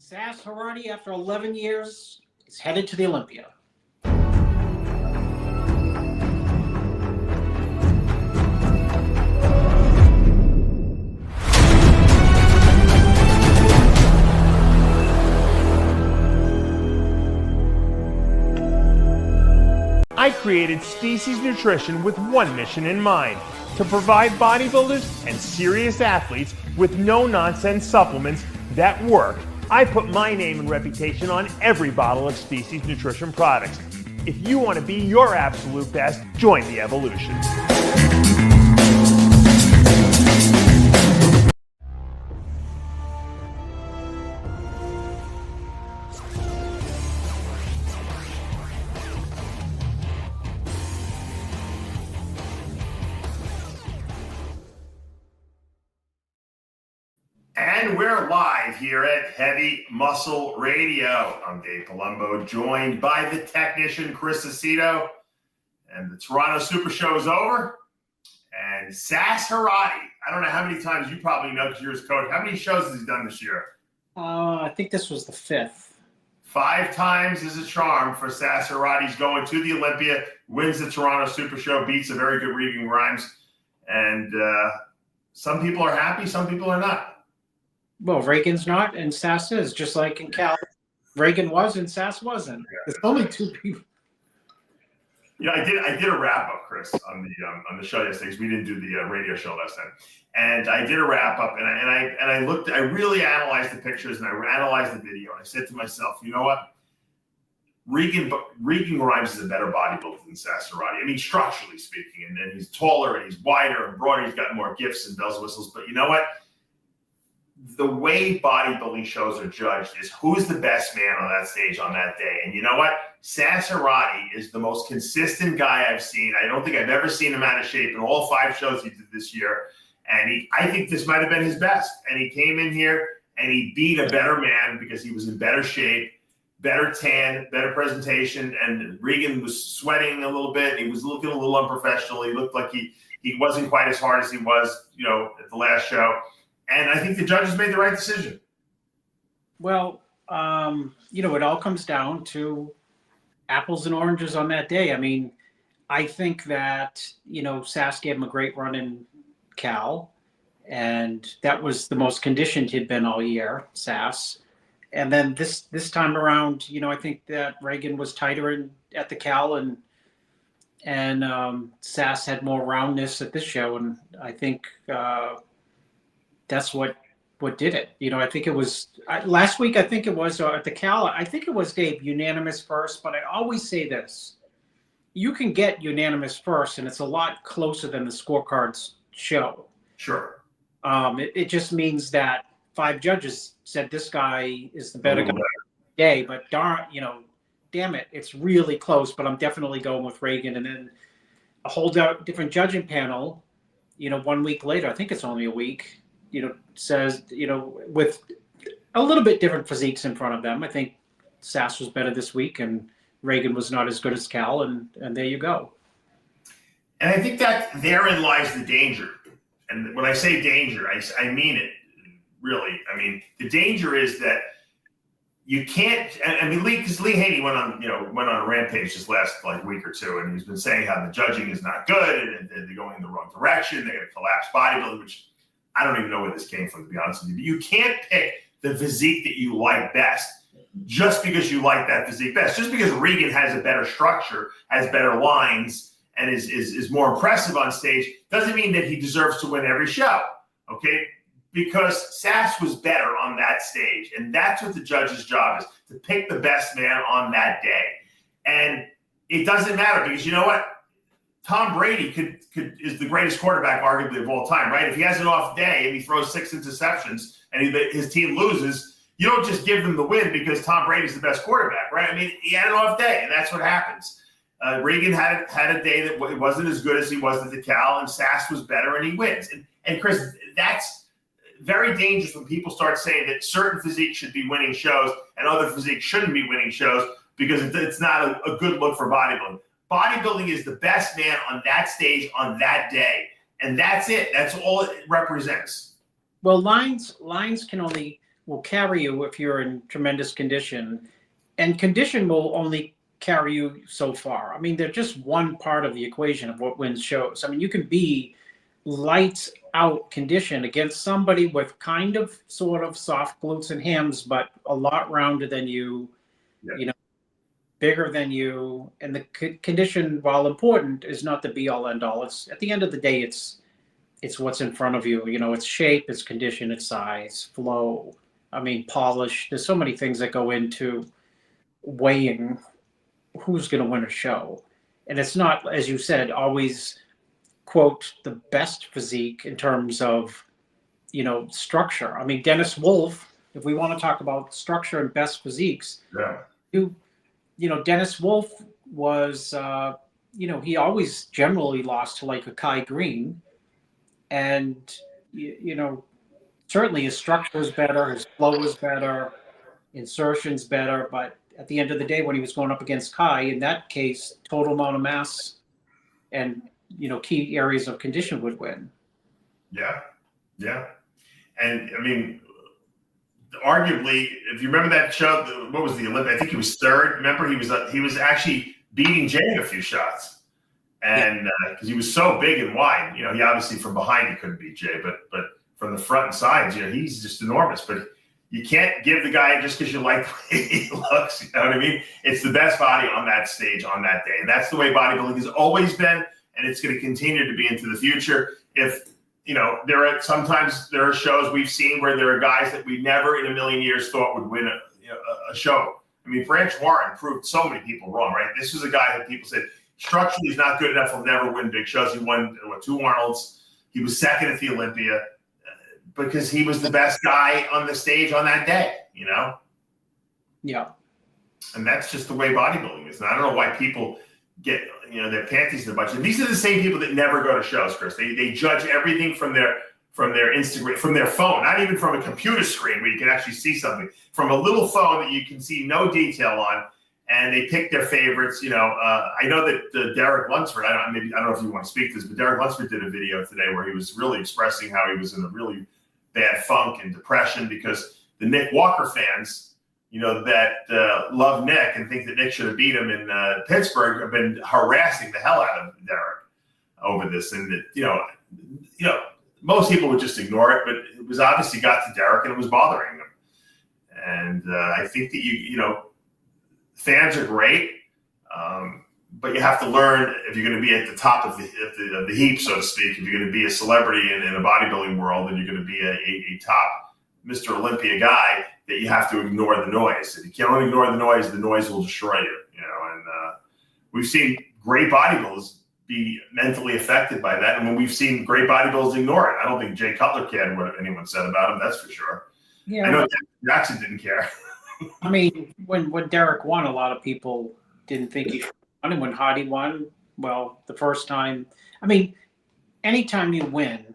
Sasan Heirati, after 11 years, is headed to the Olympia. I created Species Nutrition with one mission in mind: to provide bodybuilders and serious athletes with no-nonsense supplements that work. I put my name and reputation on every bottle of Species Nutrition products. If you want to be your absolute best, join the evolution. And we're live here at Heavy Muscle Radio. I'm Dave Palumbo, joined by the technician Chris Aceto. And the Toronto Super Show is over. And Sasan Heirati, I don't know how many times, you probably know because you're his coach. How many shows has he done this year? I think this was the 5th. 5 times is a charm for Sasan Heirati. He's going to the Olympia, wins the Toronto Super Show, beats a very good Regan Grimes. And some people are happy, some people are not. Well, Reagan's not, and Sass is, just like in Cal. Reagan was, and Sass wasn't. There's only 2 people. Yeah, I did a wrap up, Chris, on the show yesterday, because we didn't do the radio show last time. And I did a wrap up, and I looked. I really analyzed the pictures, and I analyzed the video, and I said to myself, you know what? Regan Grimes is a better bodybuilder than Sasan Heirati. I mean, structurally speaking, and he's taller, and he's wider and broader. He's got more gifts and bells and whistles. But you know what? The way bodybuilding shows are judged is who's the best man on that stage on that day. And you know what? Sasan Heirati is the most consistent guy I've seen. I don't think I've ever seen him out of shape in all 5 shows he did this year. And I think this might have been his best. And he came in here and he beat a better man because he was in better shape, better tan, better presentation. And Regan was sweating a little bit. He was looking a little unprofessional. He looked like he wasn't quite as hard as he was, at the last show. And I think the judges made the right decision. Well, it all comes down to apples and oranges on that day. I mean, I think that, Sass gave him a great run in Cal, and that was the most conditioned he'd been all year, Sass. And then this time around, I think that Reagan was tighter at the Cal, and Sass had more roundness at this show. And I think that's what did it. I think it was last week. I think it was at the Cal. I think it was, Dave, unanimous first. But I always say this: you can get unanimous first, and it's a lot closer than the scorecards show. Sure. It just means that 5 judges said this guy is the better guy today. But damn it, it's really close. But I'm definitely going with Reagan. And then a whole different judging panel. 1 week later, I think it's only a week. Says, with a little bit different physiques in front of them. I think Sass was better this week, and Reagan was not as good as Cal, and there you go. And I think that therein lies the danger. And when I say danger, I mean it, really. I mean, the danger is that you can't. I mean, because Lee Haney went on a rampage this last week or 2, and he's been saying how the judging is not good, and they're going in the wrong direction. They're going to collapse bodybuilding, which I don't even know where this came from, to be honest with you. But you can't pick the physique that you like best just because you like that physique best. Just because Regan has a better structure, has better lines, and is more impressive on stage doesn't mean that he deserves to win every show, okay? Because Sass was better on that stage, and that's what the judge's job is, to pick the best man on that day. And it doesn't matter because you know what? Tom Brady is the greatest quarterback arguably of all time, right? If he has an off day and he throws 6 interceptions and his team loses, you don't just give them the win because Tom Brady's the best quarterback, right? I mean, he had an off day, and that's what happens. Regan had a day that wasn't as good as he was at the Cal, and Sass was better, and he wins. And Chris, that's very dangerous when people start saying that certain physiques should be winning shows and other physiques shouldn't be winning shows because it's not a good look for bodybuilding. Bodybuilding is the best man on that stage on that day. And that's it. That's all it represents. Well, lines can only will carry you if you're in tremendous condition, and condition will only carry you so far. I mean, they're just one part of the equation of what wins shows. I mean, you can be lights out condition against somebody with kind of sort of soft glutes and hams, but a lot rounder than you, you know, bigger than you. And the condition, while important, is not the be all end all. It's at the end of the day, it's what's in front of you. You know, it's shape, it's condition, it's size, flow. I mean, polish. There's so many things that go into weighing who's going to win a show. And it's not, as you said, always quote the best physique in terms of, you know, structure. I mean, Dennis Wolf, if we want to talk about structure and best physiques, you know, Dennis Wolf was, you know, he always generally lost to like a Kai Green. And, you know, certainly his structure was better, his flow was better, insertions better, but at the end of the day, when he was going up against Kai, in that case, total amount of mass and, you know, key areas of condition would win. Yeah. And I mean, arguably, if you remember that show, what was the Olympia? I think he was third. Remember, he was actually beating Jay in a few shots, and because he was so big and wide, you know, he obviously from behind he couldn't beat Jay, but from the front and sides, you know, he's just enormous. But you can't give the guy just because you like the way he looks. You know what I mean? It's the best body on that stage on that day. And that's the way bodybuilding has always been. And it's going to continue to be into the future. If, you know, sometimes there are shows we've seen where there are guys that we never in a million years thought would win a show. I mean, Branch Warren proved so many people wrong, right? This was a guy that people said structurally he's not good enough. He'll never win big shows. He won 2 Arnolds. He was second at the Olympia. Because he was the best guy on the stage on that day, you know? Yeah. And that's just the way bodybuilding is. And I don't know why people get, you know, their panties in a bunch. And these are the same people that never go to shows, Chris. They judge everything from their Instagram, from their phone, not even from a computer screen where you can actually see something. From a little phone that you can see no detail on, and they pick their favorites. You know, I know that Derek Lunsford, I don't know if you want to speak to this, but Derek Lunsford did a video today where he was really expressing how he was in a really bad funk and depression because the Nick Walker fans, you know, that love Nick and think that Nick should have beat him in Pittsburgh have been harassing the hell out of Derek over this. And that, you know, most people would just ignore it, but it was obviously got to Derek and it was bothering him. And I think that you know, fans are great, but you have to learn if you're going to be at the top of the heap, so to speak. If you're going to be a celebrity in a bodybuilding world, and you're going to be a top Mr. Olympia guy, that you have to ignore the noise. If you can't ignore the noise will destroy you. You know, and we've seen great bodybuilders be mentally affected by that, and when we've seen great bodybuilders ignore it, I don't think Jay Cutler cared what anyone said about him. That's for sure. Yeah, I know Jackson didn't care. I mean, when Derek won, a lot of people didn't think he should won. And when Hardy won, well, the first time, I mean, anytime you win,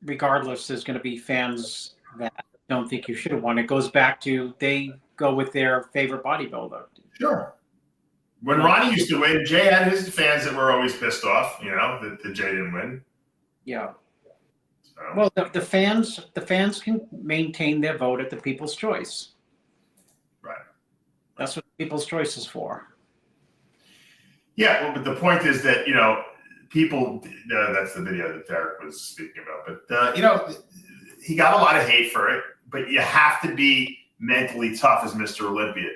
regardless, there's going to be fans that don't think you should have won. It goes back to they go with their favorite bodybuilder. Sure. When Ronnie used to win, Jay had his fans that were always pissed off, you know, that Jay didn't win. Yeah. So. Well, the fans can maintain their vote at the People's Choice. Right. That's what People's Choice is for. Yeah, well, but the point is that, you know, people, that's the video that Derek was speaking about. But, you know, he got a lot of hate for it, but you have to be mentally tough as Mr. Olympia.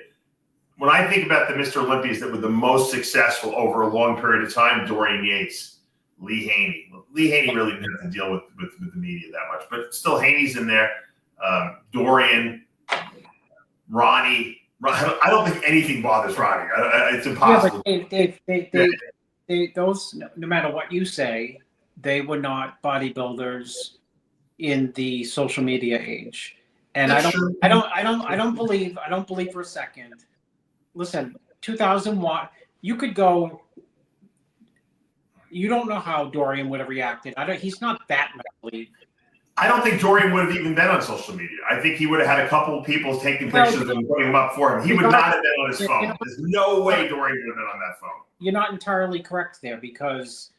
When I think about the Mr. Olympias that were the most successful over a long period of time, Dorian Yates, Lee Haney. Lee Haney really didn't have to deal with the media that much, but still Haney's in there. Dorian, Ronnie. I don't think anything bothers Ronnie. It's impossible. Yeah, but they those, no matter what you say, they were not bodybuilders in the social media age. And I don't believe for a second. Listen, 2001, you could go. You don't know how Dorian would have reacted. He's not that mentally. I don't think Dorian would have even been on social media. I think he would have had a couple of people taking pictures of him and putting them up for him. He would not have been on his phone. There's no way Dorian would have been on that phone. You're not entirely correct there because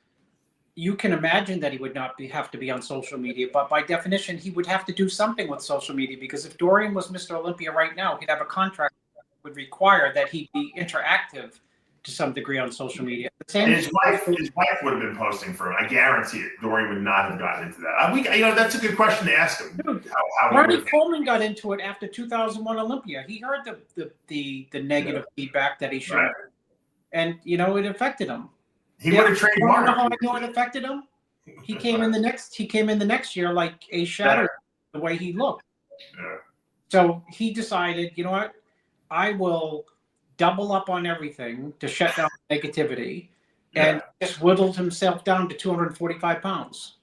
you can imagine that he would not have to be on social media, but by definition, he would have to do something with social media, because if Dorian was Mr. Olympia right now, he'd have a contract that would require that he be interactive to some degree on social media. And his wife would have been posting for him. I guarantee it. Dorian would not have gotten into that. That's a good question to ask him. Dude, Ronnie Coleman got into it after 2001 Olympia. He heard the negative feedback that he showed, right, and it affected him. He would have trained harder. How I know it affected him? He came in the next year like a shadow, the way he looked. Yeah. So he decided, you know what? I will double up on everything to shut down negativity, and just whittled himself down to 245 pounds.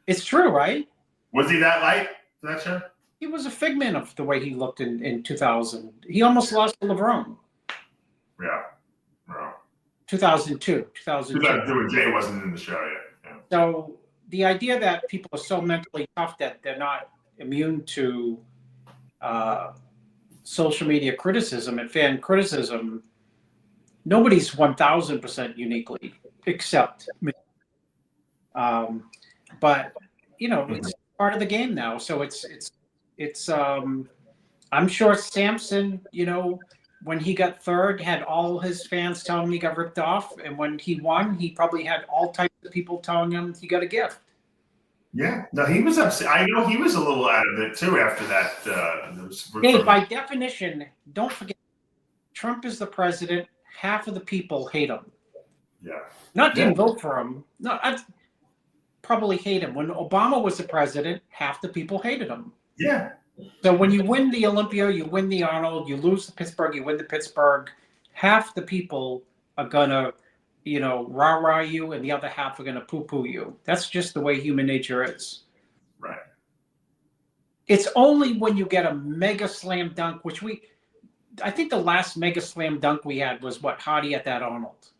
It's true, right? Was he that light for that show? He was a figment of the way he looked in 2000. He almost lost to LeBron. Yeah. Wow. 2002 when Jay wasn't in the show yet. Yeah. So the idea that people are so mentally tough that they're not immune to social media criticism and fan criticism, nobody's 1000% uniquely except me. But it's part of the game now. So it's I'm sure Samson, when he got third, had all his fans telling him he got ripped off, and when he won, he probably had all types of people telling him he got a gift. Yeah, no, he was upset. I know he was a little out of it too after that. Dave, by definition, don't forget, Trump is the president. Half of the people hate him. Yeah, didn't vote for him. No, I probably hate him. When Obama was the president, half the people hated him. Yeah. So when you win the Olympia, you win the Arnold, you lose the Pittsburgh, you win the Pittsburgh, half the people are gonna, rah-rah you, and the other half are gonna poo-poo you. That's just the way human nature is. Right. It's only when you get a mega slam dunk, I think the last mega slam dunk we had was Hardy at that Arnold.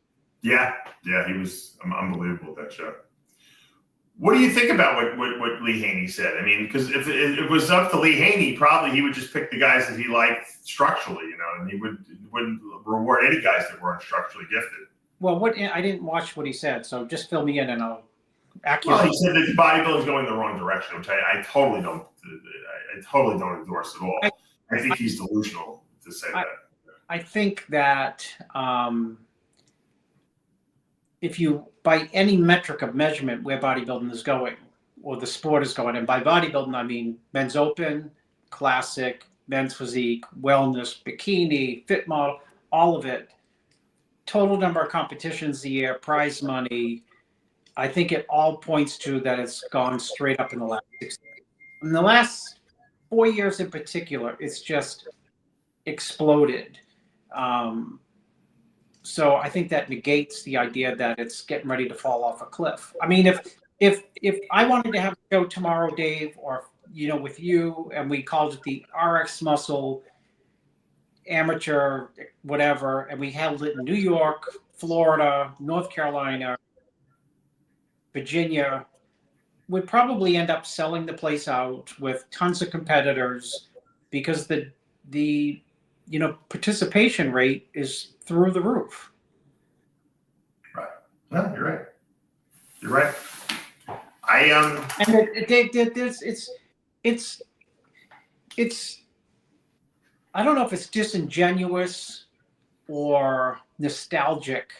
Yeah, he was unbelievable that show. What do you think about what Lee Haney said? I mean, because if it was up to Lee Haney, probably he would just pick the guys that he liked structurally, and he wouldn't reward any guys that weren't structurally gifted. Well, I didn't watch what he said, so just fill me in and I'll accurate. Well, he said that bodybuilding is going the wrong direction, which I totally don't endorse at all. I think he's delusional to say that. I think that if you, by any metric of measurement where bodybuilding is going, or the sport is going, and by bodybuilding I mean men's open, classic, men's physique, wellness, bikini, fit model, all of it, total number of competitions a year, prize money, I think it all points to that it's gone straight up in the last 6 years. In the last 4 years in particular, it's just exploded. So I think that negates the idea that it's getting ready to fall off a cliff. I mean, if I wanted to have a show tomorrow, Dave, or with you, and we called it the RX Muscle Amateur whatever, and we held it in New York, Florida, North Carolina, Virginia, we'd probably end up selling the place out with tons of competitors, because the participation rate is through the roof. Right. No, you're right. You're right. And it's I don't know if it's disingenuous or nostalgic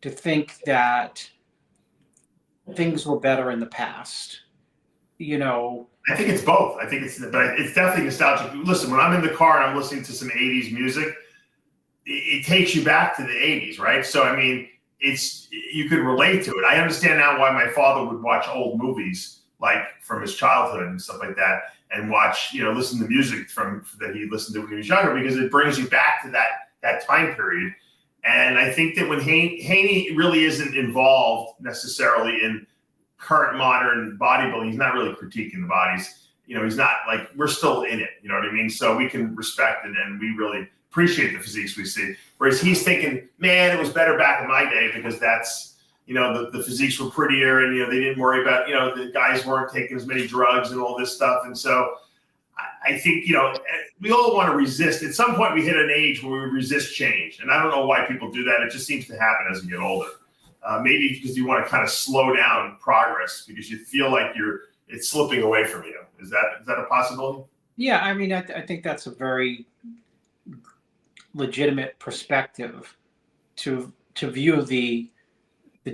to think that things were better in the past. I think it's both. But it's definitely nostalgic. Listen, when I'm in the car and I'm listening to some 80s music, it takes you back to the 80s, right? So, I mean, you could relate to it. I understand now why my father would watch old movies, like from his childhood and stuff like that, and watch, listen to music that he listened to when he was younger, because it brings you back to that time period. And I think that when Haney really isn't involved necessarily in current modern bodybuilding, he's not really critiquing the bodies. He's not like, we're still in it. You know what I mean? So we can respect it, and we really appreciate the physiques we see. Whereas he's thinking, man, it was better back in my day, because that's, the physiques were prettier, and, they didn't worry about, the guys weren't taking as many drugs and all this stuff. And so I think, we all want to resist. At some point we hit an age where we resist change. And I don't know why people do that. It just seems to happen as we get older. maybe because you want to kind of slow down progress because you feel like it's slipping away from you. Is that a possibility? Yeah, I mean, I think that's a very legitimate perspective to view the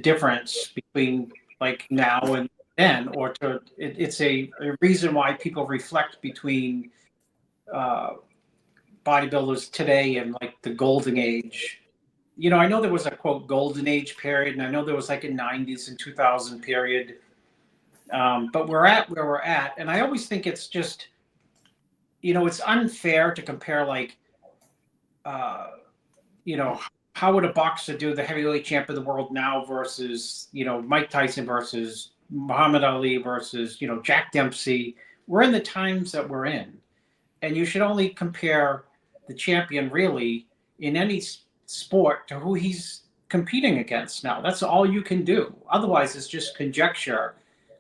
difference between like now and then, or it's a reason why people reflect between bodybuilders today and like the golden age. You know, I know there was a quote golden age period, and I know there was like a 90s and 2000 period. But we're at where we're at, and I always think it's just, you know, it's unfair to compare like, you know, how would a boxer do the heavyweight champ of the world now versus, you know, Mike Tyson versus Muhammad Ali versus, you know, Jack Dempsey. We're in the times that we're in, and you should only compare the champion really in any sport to who he's competing against now. That's all you can do. Otherwise, it's just conjecture.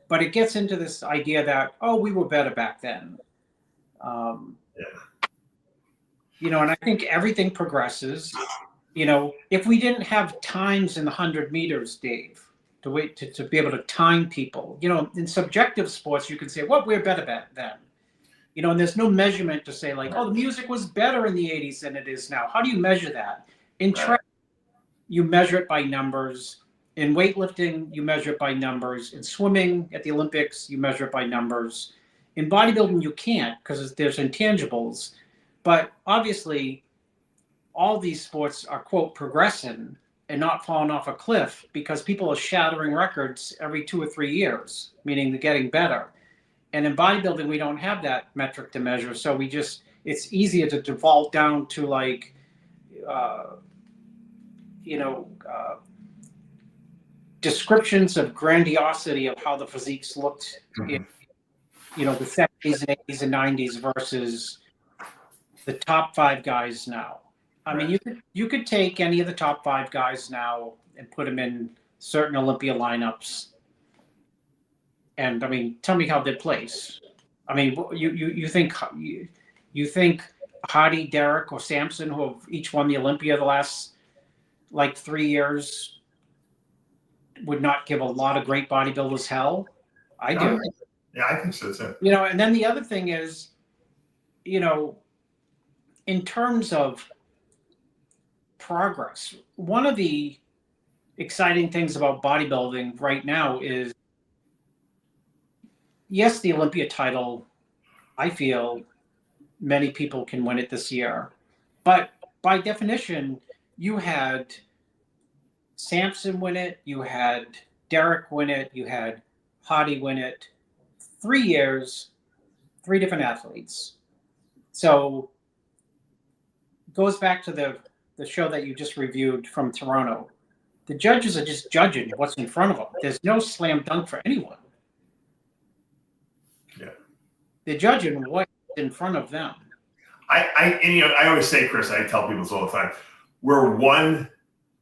But it gets into this idea that, oh, we were better back then. You know, and I think everything progresses. You know, if we didn't have times in the 100 meters, Dave, to be able to time people, you know, in subjective sports, you can say, well, we're better back then. You know, and there's no measurement to say like, oh, the music was better in the 80s than it is now. How do you measure that? In track, you measure it by numbers. In weightlifting, you measure it by numbers. In swimming at the Olympics, you measure it by numbers. In bodybuilding, you can't because there's intangibles. But obviously, all these sports are, quote, progressing and not falling off a cliff because people are shattering records every 2 or 3 years, meaning they're getting better. And in bodybuilding, we don't have that metric to measure. So it's easier to default down to like, descriptions of grandiosity of how the physiques looked in, you know, the 70s and 80s and 90s versus the top 5 guys now. I mean, you could take any of the top 5 guys now and put them in certain Olympia lineups. And I mean, tell me how they place. I mean, you think Hardy, Derek, or Samson, who have each won the Olympia the last like 3 years, would not give a lot of great bodybuilders hell? I do. Yeah, I think so too. You know, and then the other thing is, you know, in terms of progress, one of the exciting things about bodybuilding right now is, yes, the Olympia title, I feel many people can win it this year. But by definition, you had Samson win it, you had Derek win it, you had Hardy win it. 3 years, 3 different athletes. So it goes back to the show that you just reviewed from Toronto. The judges are just judging what's in front of them. There's no slam dunk for anyone. Yeah. They're judging what's in front of them. I always say, Chris, I tell people this all the time, we're one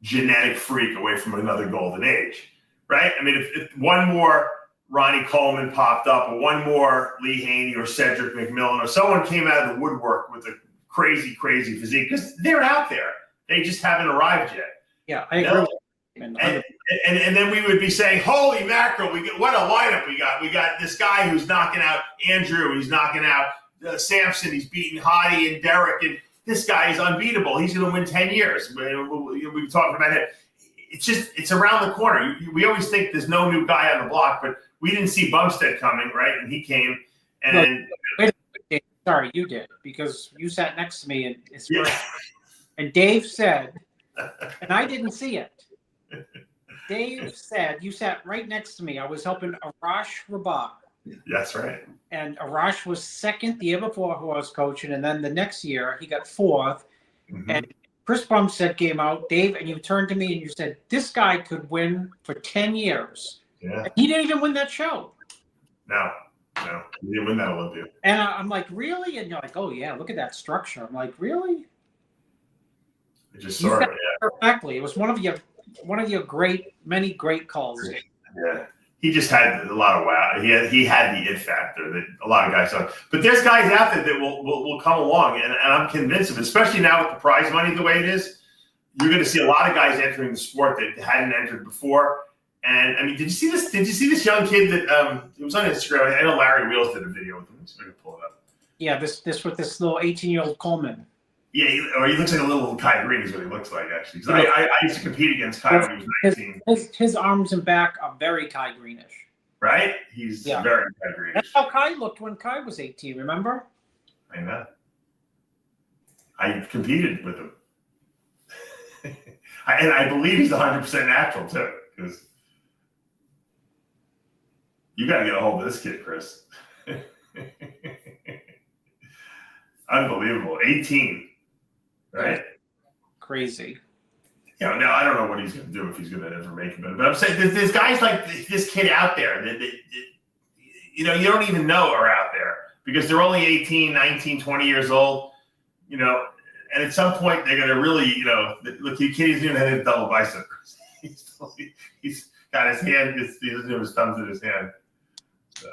genetic freak away from another golden age, right? I mean, if one more Ronnie Coleman popped up, or one more Lee Haney or Cedric McMillan, or someone came out of the woodwork with a crazy, crazy physique, because they're out there. They just haven't arrived yet. Yeah, I agree. And then we would be saying, holy mackerel, what a lineup we got. We got this guy who's knocking out Andrew, he's knocking out Samson, he's beating Hardy and Derek, and this guy is unbeatable. He's going to win 10 years. We've been talking about it. It's around the corner. We always think there's no new guy on the block, but we didn't see Bumstead coming, right? And he came. And sorry, you did, because you sat next to me and Dave said, and I didn't see it. Dave said, you sat right next to me. I was helping Arash Rabat. That's right. And Arash was second the year before, who I was coaching. And then the next year, he got 4th. Mm-hmm. And Chris Bumstead came out, Dave, and you turned to me and you said, this guy could win for 10 years. Yeah. And he didn't even win that show. No, he didn't win that Olympia. And I'm like, really? And you're like, oh, yeah, look at that structure. I'm like, really? I just saw it, yeah. Perfectly. It was one of your many great calls. Yeah. He just had a lot of wow. He had the it factor that a lot of guys don't. But there's guys out there that will come along, and I'm convinced of it, especially now with the prize money the way it is. you're going to see a lot of guys entering the sport that hadn't entered before. And I mean, did you see this? Did you see this young kid that it was on Instagram? I know Larry Wheels did a video with him. So I can pull it up. Yeah, this with this little 18-year-old Coleman. Yeah, he looks like a little Kai Green is what he looks like, actually. I used to compete against Kai when he was 19. His arms and back are very Kai Greenish. Right? He's very Kai Greenish. That's how Kai looked when Kai was 18, remember? I know. I competed with him. And I believe he's 100% natural, too. Because you got to get a hold of this kid, Chris. Unbelievable. 18. Right? Crazy. Now I don't know what he's going to do if he's going to ever make it, but I'm saying there's guys like this kid out there that you don't even know are out there because they're only 18, 19, 20 years old, and at some point they're going to really, look, the kid isn't even had a double bicep. He's got his hand, he doesn't have his thumbs in his hand. So.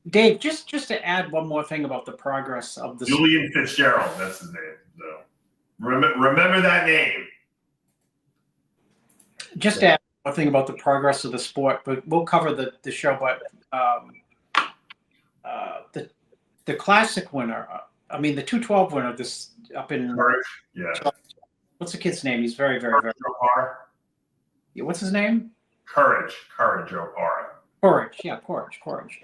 Dave, just to add one more thing about the progress of the Julian Fitzgerald, that's his name. So remember that name. Just to add one thing about the progress of the sport, but we'll cover the show. But the classic winner, the 212 winner, this up in Courage. Yeah. What's the kid's name? He's very, very, very. Opara. Yeah, what's his name? Courage Opara. Courage.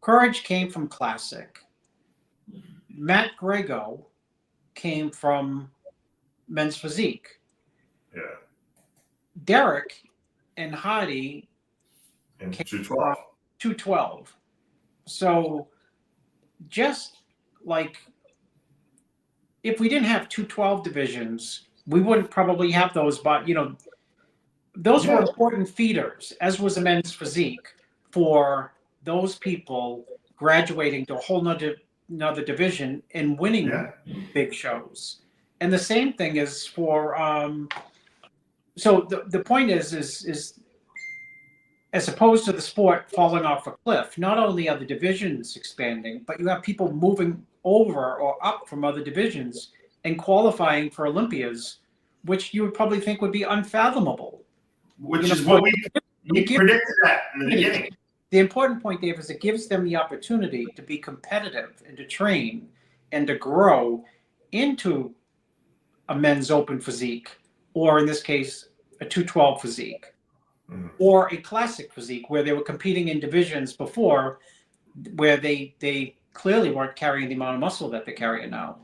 Courage came from classic. Matt Grego came from men's physique. Yeah. Derek and Hardy and 212. 212. So just like if we didn't have 212 divisions, we wouldn't probably have those, but those were important feeders, as was the men's physique, for those people graduating to a whole another division and winning big shows. And the same thing is for so the point is as opposed to the sport falling off a cliff, not only are the divisions expanding, but you have people moving over or up from other divisions and qualifying for Olympias, which you would probably think would be unfathomable. Which is what we predicted that in the beginning. The important point, Dave, is it gives them the opportunity to be competitive and to train and to grow into a men's open physique, or in this case, a 212 physique, or a classic physique where they were competing in divisions before where they clearly weren't carrying the amount of muscle that they're carrying now.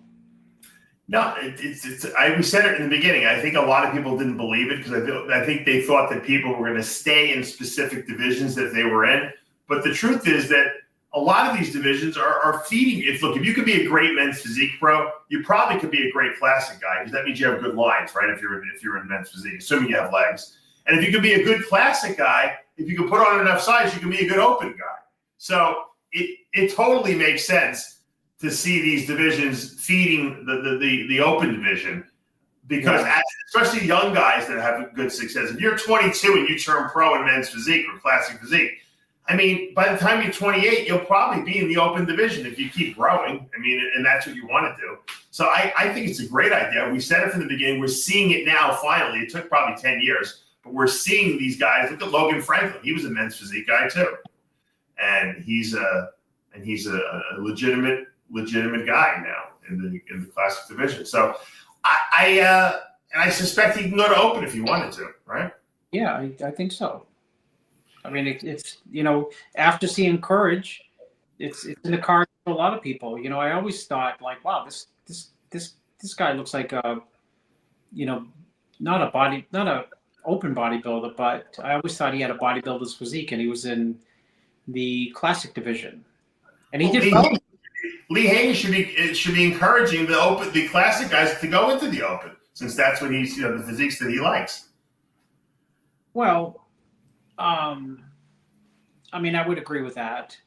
No, we said it in the beginning. I think a lot of people didn't believe it because I think they thought that people were going to stay in specific divisions that they were in. But the truth is that a lot of these divisions are feeding. If you could be a great men's physique pro, you probably could be a great classic guy because that means you have good lines, right? If you're in men's physique, assuming you have legs. And if you could be a good classic guy, if you can put on enough size, you can be a good open guy. So it totally makes sense to see these divisions feeding the open division because especially young guys that have good success. If you're 22 and you turn pro in men's physique or classic physique, by the time you're 28, you'll probably be in the open division if you keep growing. And that's what you want to do. So I think it's a great idea. We said it from the beginning. We're seeing it now finally. It took probably 10 years, but we're seeing these guys. Look at Logan Franklin. He was a men's physique guy too. And he's a legitimate guy now in the classic division. So I suspect he can go to open if he wanted to, right? Yeah, I think so. It's after seeing Courage, it's in the cards for a lot of people. I always thought like, wow, this guy looks like a, not a open bodybuilder, but I always thought he had a bodybuilder's physique, and he was in the classic division, and he did well. Lee Haney should be encouraging the classic guys to go into the open, since that's what he's the physiques that he likes. Well, I would agree with that.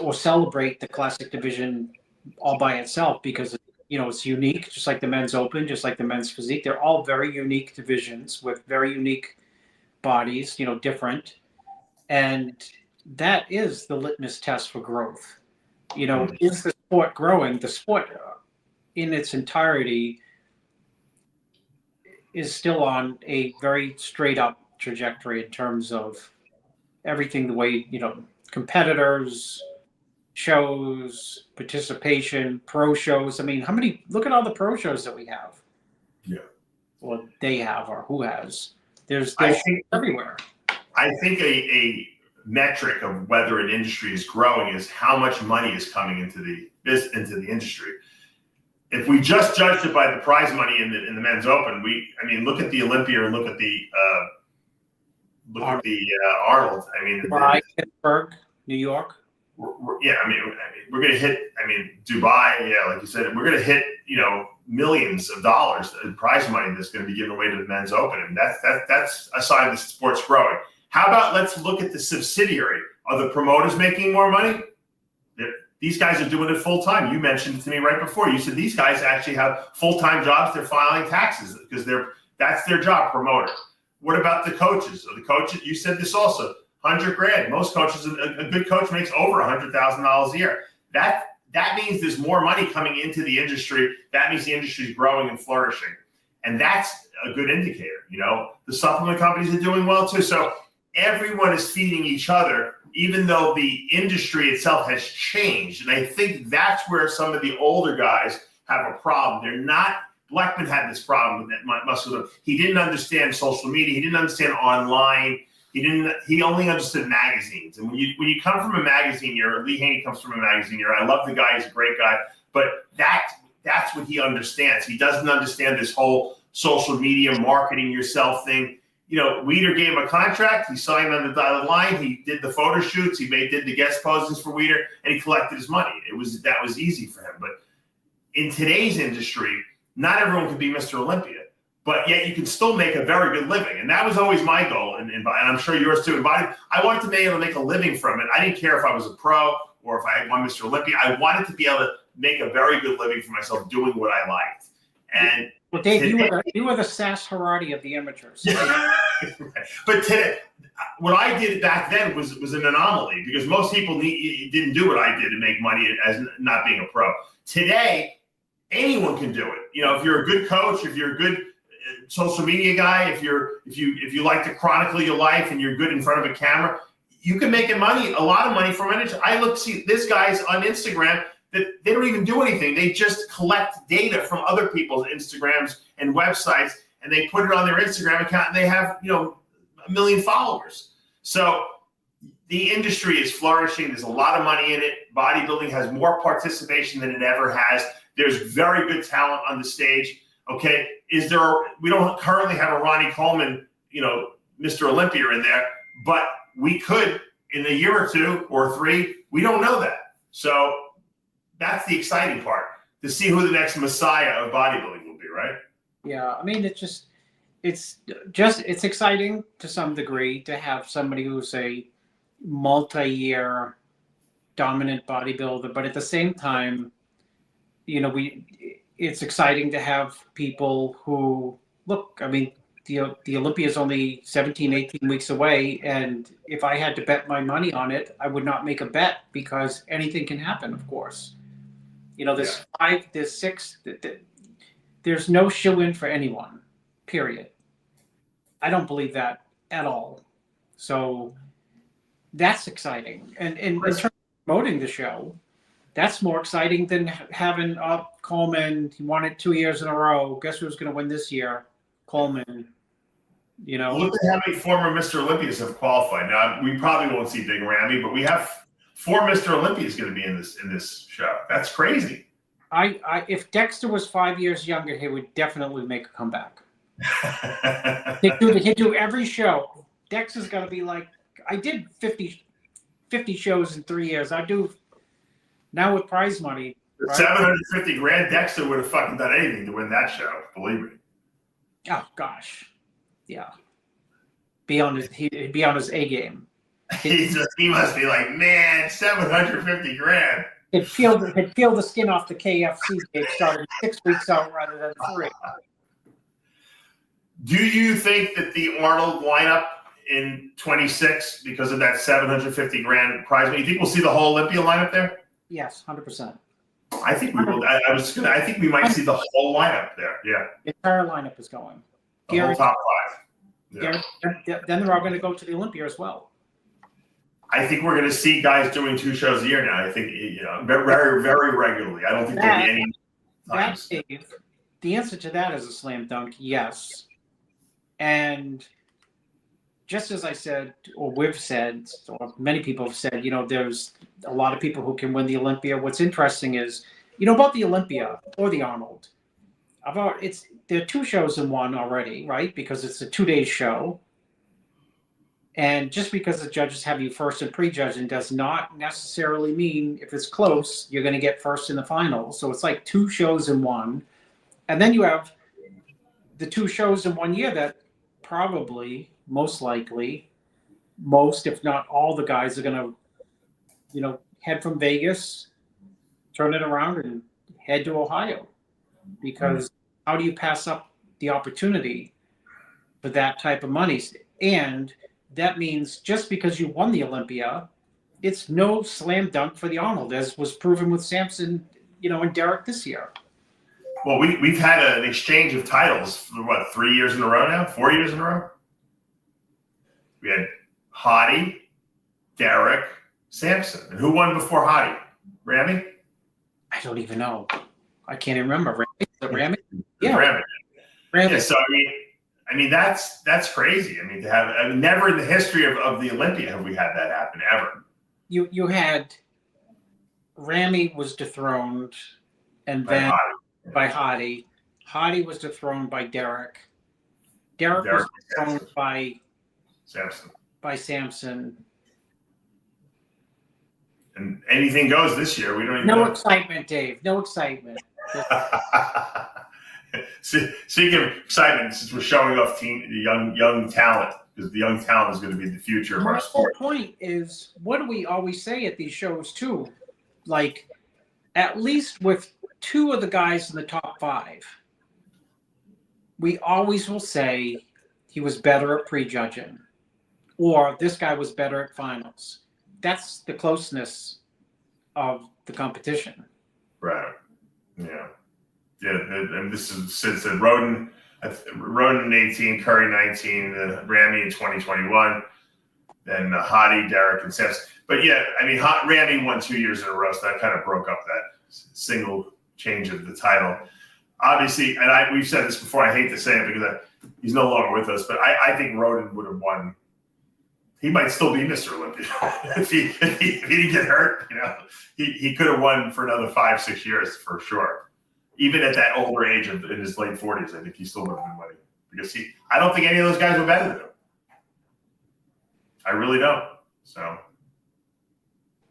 Or celebrate the classic division all by itself because it's unique, just like the men's open, just like the men's physique. They're all very unique divisions with very unique bodies, different, and that is the litmus test for growth. Is the sport growing? The sport in its entirety is still on a very straight up trajectory in terms of everything, the way, competitors, shows, participation, pro shows. I mean, look at all the pro shows that we have. Yeah. Or they have, or who has. There's everywhere. I think a metric of whether an industry is growing is how much money is coming into the industry. If we just judged it by the prize money in the men's open, look at the Olympia and look at the Arnold. I mean, Pittsburgh, New York. We're going to hit. Dubai. Yeah, like you said, we're going to hit. Millions of dollars in prize money that's going to be given away to the men's open, and that's a sign the sport's growing. How about let's look at the subsidiary? Are the promoters making more money? These guys are doing it full time. You mentioned it to me right before. You said these guys actually have full-time jobs. They're filing taxes because that's their job, promoter. What about the coaches? You said this also, $100,000. Most coaches, a good coach makes over $100,000 a year. That means there's more money coming into the industry. That means the industry is growing and flourishing. And that's a good indicator. The supplement companies are doing well too. So everyone is feeding each other, even though the industry itself has changed. And I think that's where some of the older guys have a problem. They're not, Blackman had this problem with that. He didn't understand social media. He didn't understand online. He only understood magazines. And when you come from a magazine era, Lee Haney comes from a magazine era. I love the guy. He's a great guy. But that's what he understands. He doesn't understand this whole social media marketing yourself thing. Weider gave him a contract. He signed on the dotted line. He did the photo shoots. He did the guest poses for Weider, and he collected his money. That was easy for him. But in today's industry, not everyone can be Mr. Olympia, but yet you can still make a very good living. And that was always my goal, and I'm sure yours too. I wanted to be able to make a living from it. I didn't care if I was a pro or if I had won Mr. Olympia. I wanted to be able to make a very good living for myself doing what I liked. And well, Dave, you were the Sasan Heirati of the amateurs. But today, what I did back then was an anomaly because most people didn't do what I did to make money as not being a pro. Today, anyone can do it. If you're a good coach, if you're a good social media guy, if you like to chronicle your life and you're good in front of a camera, you can make a lot of money from it. I see this guy's on Instagram that they don't even do anything. They just collect data from other people's Instagrams and websites, and they put it on their Instagram account, and they have 1 million followers. So the industry is flourishing. There's a lot of money in it. Bodybuilding has more participation than it ever has. There's very good talent on the stage. Okay, we don't currently have a Ronnie Coleman, Mr. Olympia in there, but we could in a year or 2 or 3. We don't know that. So that's the exciting part, to see who the next messiah of bodybuilding will be, right? Yeah, it's exciting to some degree to have somebody who's a multi-year dominant bodybuilder, but at the same time, it's exciting to have people who look. The Olympia is only 17, 18 weeks away, and if I had to bet my money on it, I would not make a bet because anything can happen, of course. There's 5, there's 6. There's no shoe-in for anyone, period. I don't believe that at all. So that's exciting. And in terms of promoting the show, that's more exciting than having Coleman. He won it 2 years in a row. Guess who's going to win this year? Coleman. Look at how many former Mr. Olympias have qualified. Now, we probably won't see Big Ramy, but we have 4 Mr. Olympias going to be in this show. That's crazy. If Dexter was 5 years younger, he would definitely make a comeback. He'd do every show. Dexter's got to be like, I did 50 shows in 3 years. I do now with prize money. Right? $750,000. Dexter would have fucking done anything to win that show. Believe me. Oh gosh, yeah. He'd be on his A game. He must be like, man, $750,000. He'd peel the skin off the KFC cake starting 6 weeks out rather than 3. Do you think that the Arnold lineup in 26, because of that $750,000 prize money, you think we'll see the whole Olympia lineup there? Yes, 100%. I think we will. I think we might see the whole lineup there. Yeah. The entire lineup is going. The whole top five. Yeah. Then they're all going to go to the Olympia as well. I think we're going to see guys doing 2 shows a year now. I think, very, very regularly. I don't think there'll be any times. Dave, the answer to that is a slam dunk, yes. And just as I said, or we've said, or many people have said, there's a lot of people who can win the Olympia. What's interesting is, about the Olympia or the Arnold, there are 2 shows in one already, right? Because it's a 2-day show. And just because the judges have you first in prejudging does not necessarily mean if it's close, you're going to get first in the final. So it's like 2 shows in one. And then you have the 2 shows in 1 year that probably, most likely, most, if not all the guys are going to, head from Vegas, turn it around and head to Ohio. Because how do you pass up the opportunity for that type of money? And that means just because you won the Olympia, it's no slam dunk for the Arnold, as was proven with Samson, and Derek this year. Well, we've had an exchange of titles for 3 years in a row now? 4 years in a row? We had Hottie, Derek, Samson. And who won before Hottie? Ramy? I don't even know. I can't even remember. Ramy? Yeah. Ramy. Yeah, so I mean that's crazy. I mean, to have never in the history of the Olympia have we had that happen ever. You had Ramy was dethroned, and then by Hottie. Hottie was dethroned by Derek. Derek was dethroned by Samson. And anything goes this year. We don't even know. Excitement, Dave. No excitement. Speaking of excitement, since we're showing off young talent, because the young talent is going to be the future of our sport. My point is, what do we always say at these shows too? Like, at least with 2 of the guys in the top 5, we always will say he was better at prejudging, or this guy was better at finals. That's the closeness of the competition. Right. Yeah. Yeah. And this is since Roden 18, Curry 19, Ramy in 2021, then Hottie, Derek, and Samson. But yeah, I mean, Ramy won 2 years in a row, so that kind of broke up that single change of the title. Obviously, and we've said this before, I hate to say it because he's no longer with us, but I think Roden would have won. He might still be Mr. Olympia if he didn't get hurt. He could have won for another 5-6 years for sure. Even at that older age in his late 40s, I think he still would have been winning because I don't think any of those guys were better than him. I really don't. So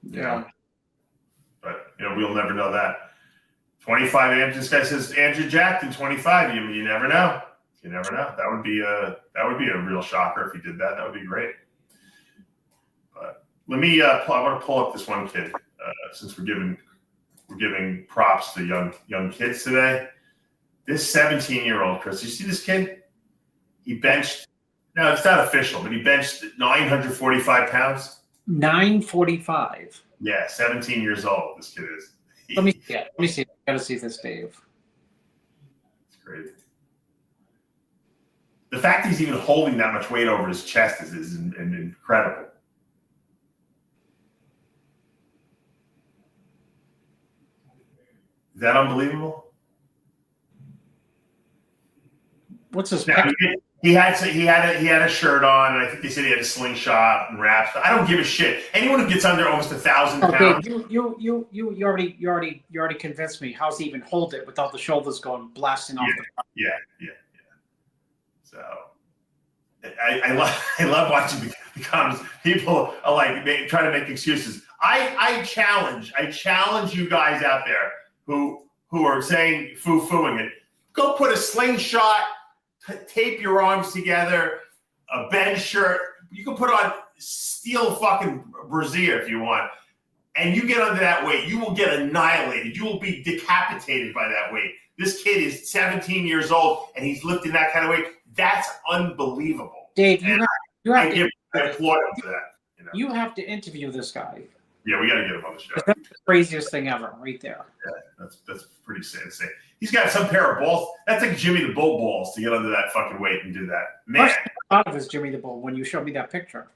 yeah. But we'll never know that. 25. This guy says Andrew Jack in 25. You never know. You never know. That would be a real shocker if he did that. That would be great. But let me. I want to pull up this one kid since we're giving props to young kids today. This 17-year-old Chris. You see this kid? He benched. No, it's not official, but he benched 945 pounds. 945. Yeah, 17 years old. This kid is. Let me see. I gotta see this, Dave. It's crazy. The fact he's even holding that much weight over his chest is incredible. Is that unbelievable? What's his? Yeah, he had a shirt on, and I think they said he had a slingshot and wraps. I don't give a shit. Anyone who gets under almost 1,000 pounds. You already convinced me. How's he even hold it without the shoulders going blasting off the front? Yeah. So I love watching the comments. People are like trying to make excuses. I challenge you guys out there who are saying foo-fooing it. Go put a slingshot, tape your arms together, a bench shirt. You can put on steel fucking brassiere if you want. And you get under that weight, you will get annihilated. You will be decapitated by that weight. This kid is 17 years old and he's lifting that kind of weight. That's unbelievable. Dave, I applaud him for that. You have to interview this guy. Yeah, we got to get him on the show. That's the craziest thing ever, right there. Yeah, That's pretty insane. He's got some pair of balls. That's like Jimmy the Bull balls to get under that fucking weight and do that. Man. First thing I thought of is Jimmy the Bull when you showed me that picture.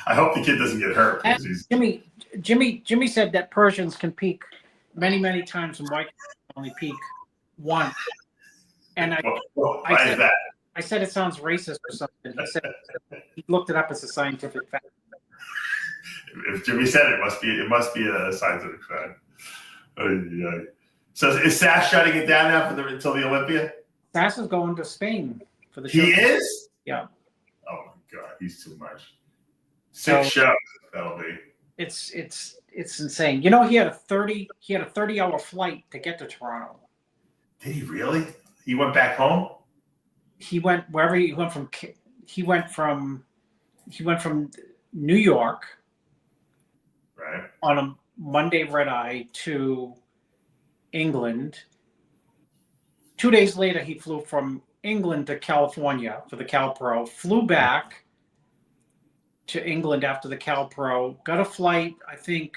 I hope the kid doesn't get hurt. Jimmy said that Persians can peak many, many times and white only peak once. And I said it sounds racist or something. He said he looked it up as a scientific fact. If Jimmy said it, it must be a scientific fact. So is Sass shutting it down now until the Olympia? Sass is going to Spain for the show. He is? Yeah. Oh my God, he's too much. 6 shows that'll be. It's insane. You know, he had a 30-hour flight to get to Toronto. Did he really? He went back home? He went wherever he went from. He went from New York, right, on a Monday red eye to England. 2 days later, he flew from England to California for the Cal Pro. Flew back to England after the Cal Pro. Got a flight, I think,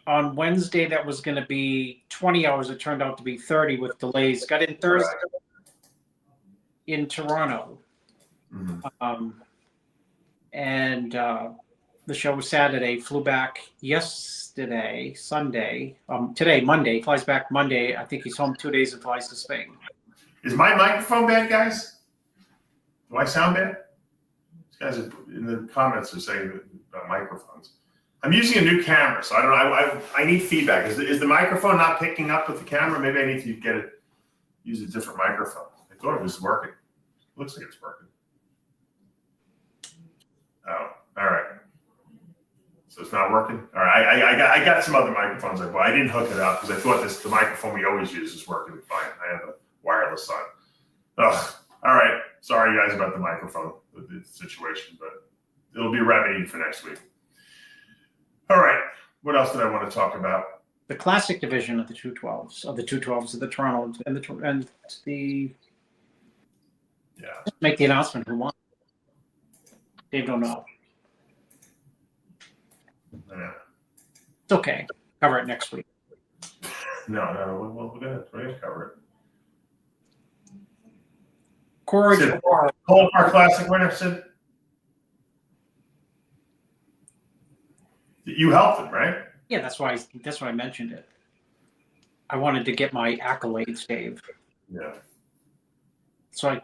on Wednesday that was going to be 20 hours. It turned out to be 30 with delays. Got in Thursday in Toronto. Mm-hmm. The show was Saturday. Flew back yesterday, Sunday. Today, Monday. Flies back Monday. I think he's home 2 days and flies to Spain. Is my microphone bad, guys? Do I sound bad? These guys in the comments are saying about microphones. I'm using a new camera, so I don't know. I need feedback. Is the microphone not picking up with the camera? Maybe I need to use a different microphone. I thought it was working. Looks like it's working. Oh, all right. So it's not working. All right. I got some other microphones I bought. I didn't hook it up because I thought the microphone we always use is working fine. I have a wireless on. Oh, all right. Sorry, guys, about the microphone situation, but it'll be remedied for next week. All right. What else did I want to talk about? The classic division of the 212s, of the Toronto and the. Yeah. Make the announcement who won. Dave don't know. Yeah. It's okay. Cover it next week. No, we're gonna cover it. Courage. Opara Classic winner, Sid. You helped him, right? Yeah, that's why I mentioned it. I wanted to get my accolades, Dave. Yeah. So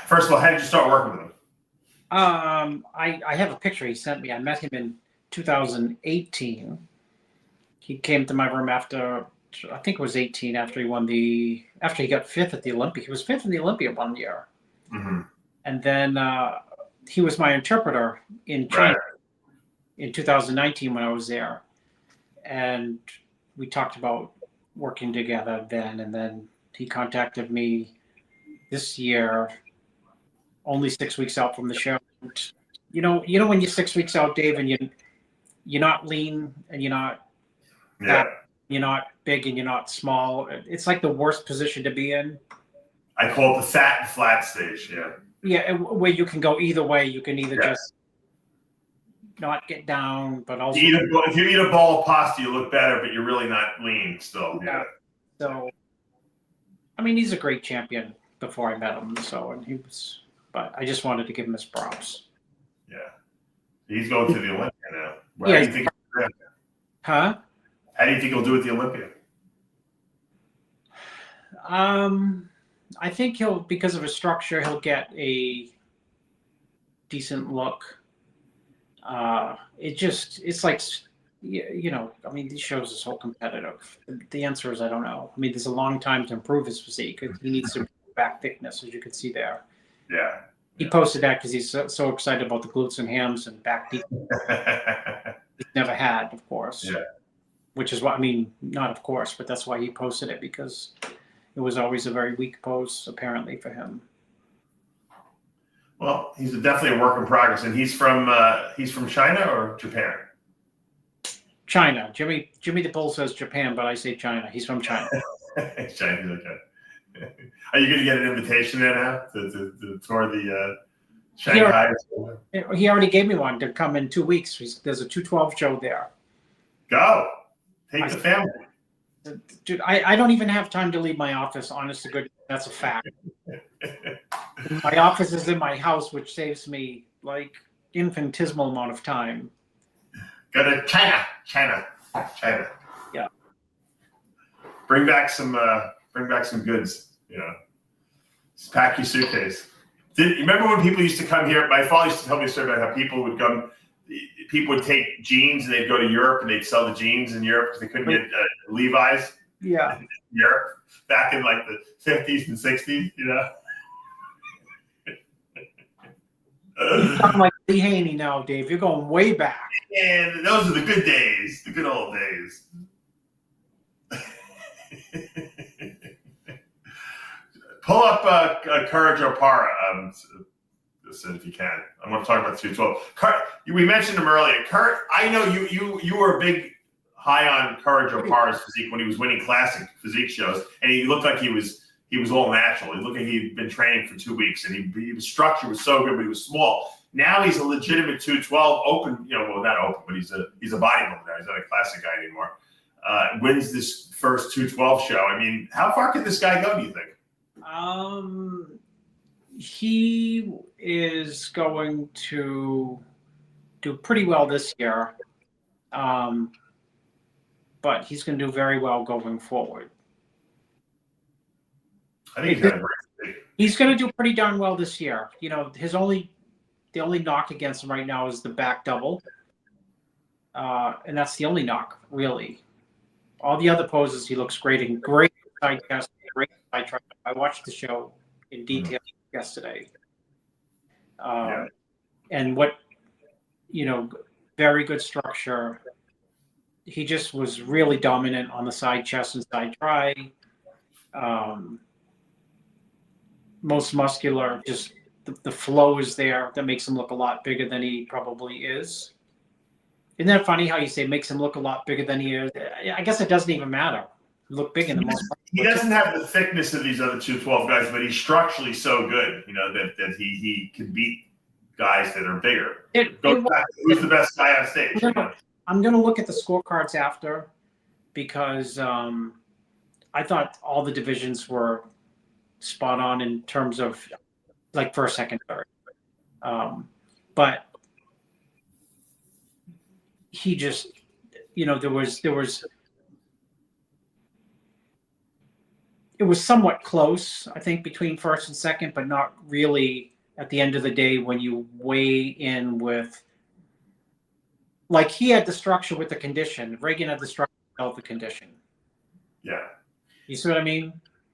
first of all, how did you start working with him? I have a picture he sent me. I met him in 2018. He came to my room after, I think it was 18, after he got 5th at the Olympia. He was 5th in the Olympia one year. Mm-hmm. And then he was my interpreter in China in 2019 when I was there. And we talked about working together then. And then he contacted me this year, only 6 weeks out from the show. You know when you're 6 weeks out, Dave, and you're not lean and you're not fat, you're not big and you're not small. It's like the worst position to be in. I call it the fat and flat stage. Yeah. Yeah, where you can go either way. You can either just not get down, but also if you eat a bowl of pasta, you look better, but you're really not lean still. Yeah. So, I mean, he's a great champion. Before I met him, but I just wanted to give him his props. Yeah, he's going to the Olympia now. How do you think? Huh? How do you think he'll do at the Olympia? I think because of his structure, he'll get a decent look. It's like, I mean, these shows are so competitive. The answer is I don't know. I mean, there's a long time to improve his physique. He needs to back thickness, as you can see there. Yeah. He posted that because he's so excited about the glutes and hams and back deep. He's never had, of course. Yeah. Which is what, I mean, not of course, but that's why he posted it, because it was always a very weak pose, apparently, for him. Well, he's definitely a work in progress, and he's from China or Japan? China. Jimmy the Bull says Japan, but I say China. He's from China. China, okay. Are you going to get an invitation there now to tour the Shanghai? He already gave me one to come in 2 weeks. There's a 212 show there. Go. Take the family. Dude, I don't even have time to leave my office, honest to goodness. That's a fact. My office is in my house, which saves me like infinitesimal amount of time. Go to China. Yeah. Bring back some goods, you know. Just pack your suitcase. You remember when people used to come here? My father used to tell me a story about how people would take jeans and they'd go to Europe and they'd sell the jeans in Europe because they couldn't get Levi's. Yeah. In Europe back in like the 50s and 60s, you know. You're talking like Lee Haney now, Dave. You're going way back. And those are the good days, the good old days. Pull up Courage Opara, if you can. I want to talk about 212. We mentioned him earlier. I know you were a big high on Courage Opara's physique when he was winning classic physique shows, and he looked like he was all natural. He looked like he'd been training for 2 weeks, and his structure was so good, but he was small. Now he's a legitimate 212, open, well, not open, but he's a bodybuilder now. He's not a classic guy anymore. Wins this first 212 show. I mean, how far can this guy go, do you think? He is going to do pretty well this year. But he's going to do very well going forward. I think he's going to do pretty darn well this year. You know, the only knock against him right now is the back double. And that's the only knock, really. All the other poses, he looks great in. Great side chest, great side tricep. I watched the show in detail yesterday. And very good structure. He just was really dominant on the side chest and side tri. Most muscular, just the flow is there that makes him look a lot bigger than he probably is. Isn't that funny how you say makes him look a lot bigger than he is? I guess it doesn't even matter. Look big in the most. He doesn't have the thickness of these other 212 guys, but he's structurally so good, that he can beat guys that are bigger. Who's the best guy on stage? I'm going to look at the scorecards after because I thought all the divisions were spot on in terms of like first, second, third. But he just, there was it was somewhat close, I think, between first and second, but not really at the end of the day when you weigh in with, like, he had the structure with the condition. Reagan had the structure without the condition. Yeah. You see what I mean?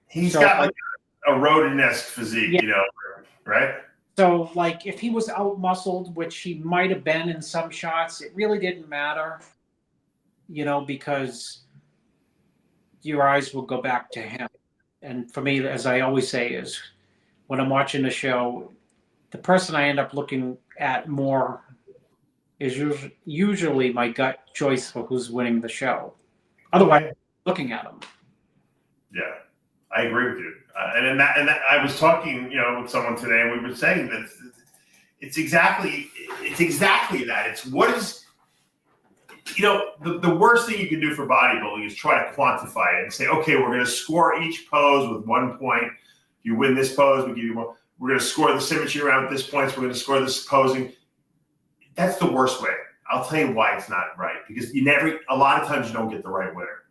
He's got like a rodent-esque physique, right? So, like, if he was out-muscled, which he might have been in some shots, it really didn't matter, because your eyes will go back to him. And for me, as I always say, is when I'm watching the show, the person I end up looking at more is usually my gut choice for who's winning the show. Otherwise, looking at them. Yeah, I agree with you. And I was talking, with someone today, and we were saying that it's exactly that. It's what is, the worst thing you can do for bodybuilding is try to quantify it and say, okay, we're going to score each pose with 1 point. If you win this pose, we give you more. We're going to score the symmetry around with this points. We're going to score this posing. That's the worst way. I'll tell you why it's not right. Because a lot of times you don't get the right winner.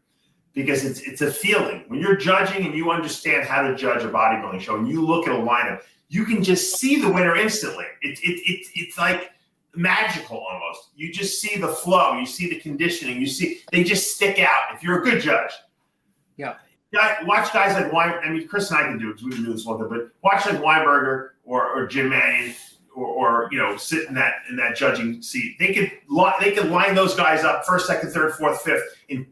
Because it's a feeling. When you're judging and you understand how to judge a bodybuilding show and you look at a lineup, you can just see the winner instantly. It's like magical almost. You just see the flow. You see the conditioning. They just stick out if you're a good judge. Yeah. Watch guys like Weinberger. I mean, Chris and I can do it because we can do this one thing, but watch like Weinberger or Jim Mannion or sit in that judging seat. They could line those guys up first, second, third, fourth, fifth in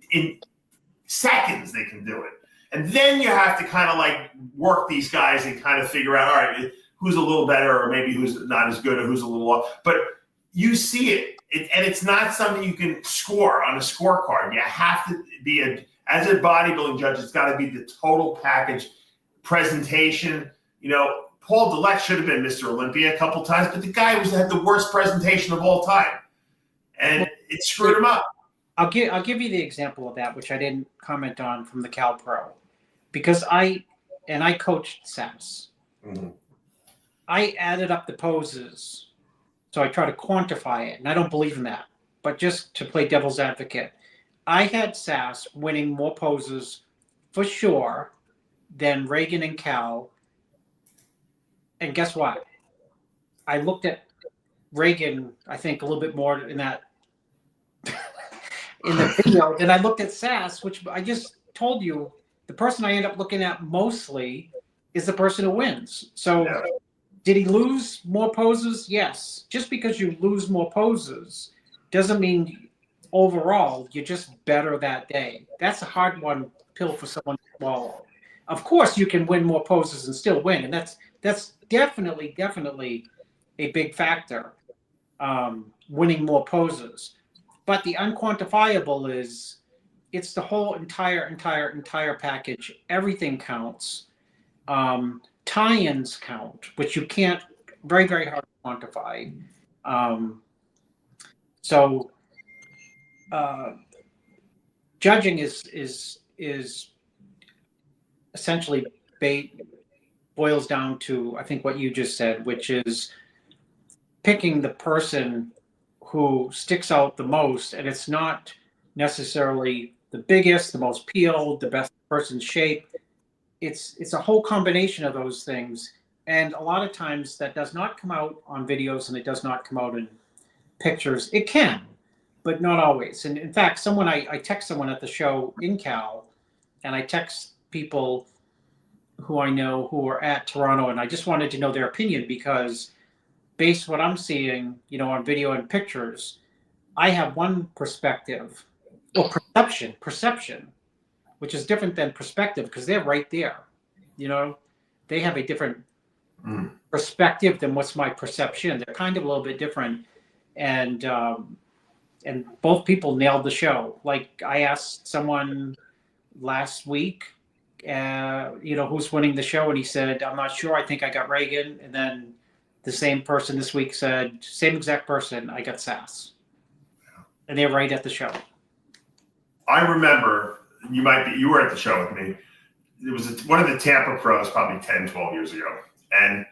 seconds. They can do it, and then you have to kind of like work these guys and kind of figure out, all right, who's a little better or maybe who's not as good or who's a little off. But you see it, and it's not something you can score on a scorecard. You have to be as a bodybuilding judge, it's got to be the total package presentation. Paul Dillette should have been Mr. Olympia a couple times, but the guy had the worst presentation of all time, and it screwed him up. I'll give you the example of that, which I didn't comment on from the Cal Pro, because I coached SAS. Mm-hmm. I added up the poses, so I try to quantify it, and I don't believe in that. But just to play devil's advocate, I had SAS winning more poses for sure than Reagan and Cal. And guess what? I looked at Reagan, I think, a little bit more in that in the video than I looked at SAS, which I just told you the person I end up looking at mostly is the person who wins. So did he lose more poses? Yes. Just because you lose more poses doesn't mean overall you're just better that day. That's a hard one pill for someone to swallow. Of course, you can win more poses and still win, and that's definitely a big factor, winning more poses. But the unquantifiable is it's the whole entire package. Everything counts. Tie-ins count, which you can't, very hard to quantify. So judging is essentially boils down to, I think, what you just said, which is picking the person who sticks out the most, and it's not necessarily the biggest, the most peeled, the best person's shape. It's a whole combination of those things, and a lot of times that does not come out on videos, and it does not come out in pictures. It can, but not always. And in fact, I text someone at the show in Cal, and I text people who I know who are at Toronto, and I just wanted to know their opinion, because based on what I'm seeing, on video and pictures, I have one perspective, or perception, which is different than perspective, because they're right there. They have a different perspective than what's my perception. They're kind of a little bit different, and both people nailed the show. Like, I asked someone last week, who's winning the show, and he said, "I'm not sure. I think I got Reagan." And then the same person this week said, same exact person, "I got SAS." And they're right at the show. I remember, you were at the show with me. It was one of the Tampa pros probably 10, 12 years ago. And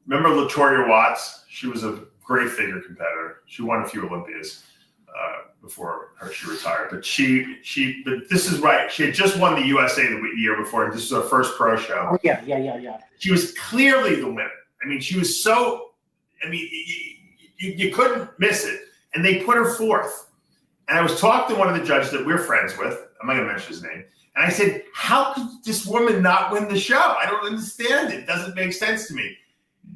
remember LaToya Watts? She was a great figure competitor. She won a few Olympias before she retired. But but this is right. She had just won the USA the year before, and this was her first pro show. Oh, yeah. She was clearly the winner. I mean, she was so, you couldn't miss it. And they put her fourth. And I was talking to one of the judges that we're friends with. I'm not going to mention his name. And I said, how could this woman not win the show? I don't understand it. It doesn't make sense to me.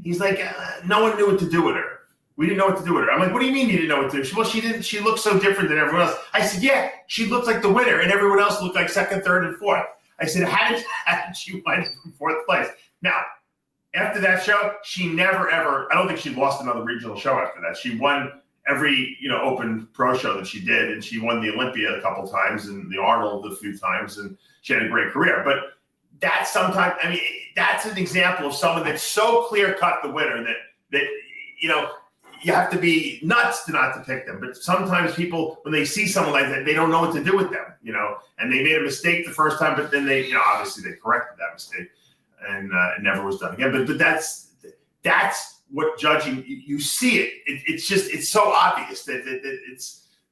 He's like, no one knew what to do with her. We didn't know what to do with her. I'm like, what do you mean you didn't know what to do? Well, she didn't. She looked so different than everyone else. I said, yeah, she looked like the winner, and everyone else looked like second, third, and fourth. I said, how did she wind up in fourth place? Now, after that show, she never, ever, I don't think she lost another regional show after that. She won every, open pro show that she did, and she won the Olympia a couple times and the Arnold a few times, and she had a great career. But that's sometimes, that's an example of someone that's so clear-cut the winner that you have to be nuts to not to pick them. But sometimes people, when they see someone like that, they don't know what to do with them, and they made a mistake the first time, but then they, obviously they corrected that mistake, and it never was done again. But that's what judging, you see it. It's so obvious that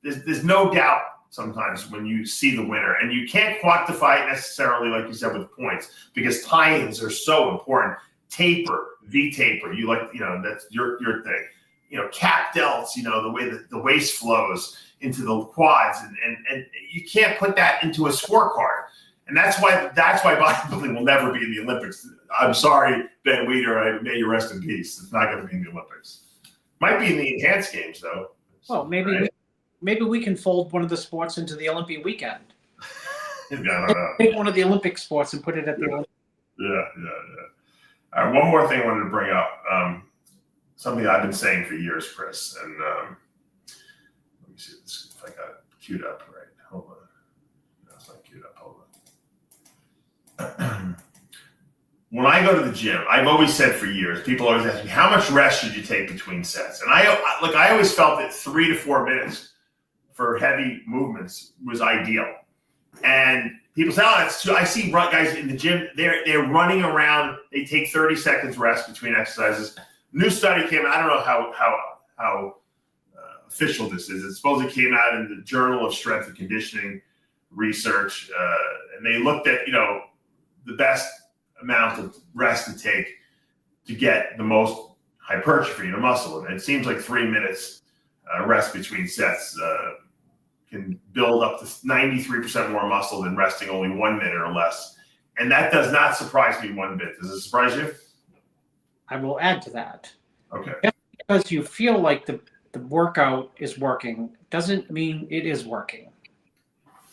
there's no doubt sometimes when you see the winner, and you can't quantify it necessarily, like you said, with points, because tie-ins are so important. Taper, V-taper, that's your thing. Cap delts, the way that the waist flows into the quads, and you can't put that into a scorecard. And that's why bodybuilding will never be in the Olympics. I'm sorry, Ben Weider, may you rest in peace. It's not going to be in the Olympics. Might be in the enhanced games, though. Well, maybe we can fold one of the sports into the Olympia weekend. Take one of the Olympic sports and put it at the Olympics. Yeah. All right, one more thing I wanted to bring up. Something I've been saying for years, Chris, and let me see if I got it queued up right. Hold on. No, it's not queued up. Hold on. When I go to the gym, I've always said for years, people always ask me, how much rest should you take between sets? And I always felt that 3 to 4 minutes for heavy movements was ideal. And people say, "Oh, that's too." I see guys in the gym. They're running around. They take 30 seconds rest between exercises. New study came out. I don't know how official this is. It supposedly came out in the Journal of Strength and Conditioning Research, and they looked at the best amount of rest to take to get the most hypertrophy in a muscle, and it seems like 3 minutes rest between sets can build up to 93% more muscle than resting only 1 minute or less. And that does not surprise me one bit. Does it surprise you? I will add to that. Okay. Just because you feel like the workout is working doesn't mean it is working.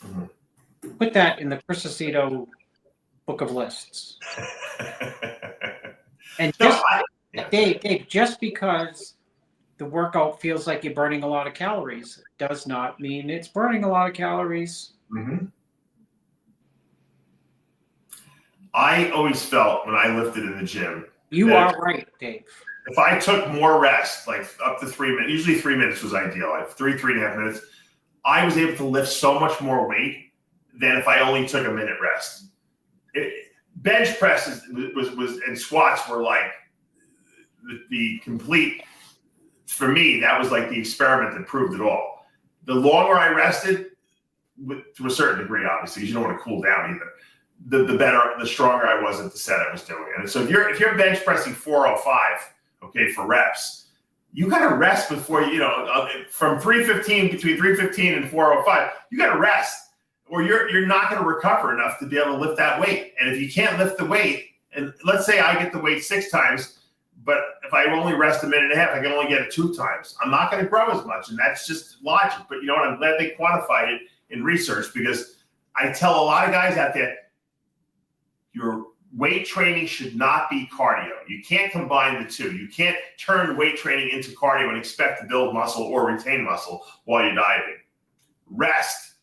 Mm-hmm. Put that in the Chris Aceto book of lists. And just, Dave, just because the workout feels like you're burning a lot of calories does not mean it's burning a lot of calories. Mm-hmm. I always felt when I lifted in the gym. You are right, Dave. If I took more rest, like up to 3 minutes, usually 3 minutes was ideal, like 3.5 minutes, I was able to lift so much more weight than if I only took a minute rest. Bench presses was and squats were like the complete. For me, that was like the experiment that proved it all. The longer I rested, to a certain degree, obviously, because you don't want to cool down either, the better, the stronger I was at the set I was doing. And so if you're bench pressing 405, okay, for reps, you got to rest before from 315 between 315 and 405, you got to rest, or you're not going to recover enough to be able to lift that weight. And if you can't lift the weight, and let's say I get the weight 6 times. But if I only rest a minute and a half, I can only get it 2 times. I'm not going to grow as much, and that's just logic. But you know what? I'm glad they quantified it in research, because I tell a lot of guys out there, your weight training should not be cardio. You can't combine the two. You can't turn weight training into cardio and expect to build muscle or retain muscle while you're dieting. Rest.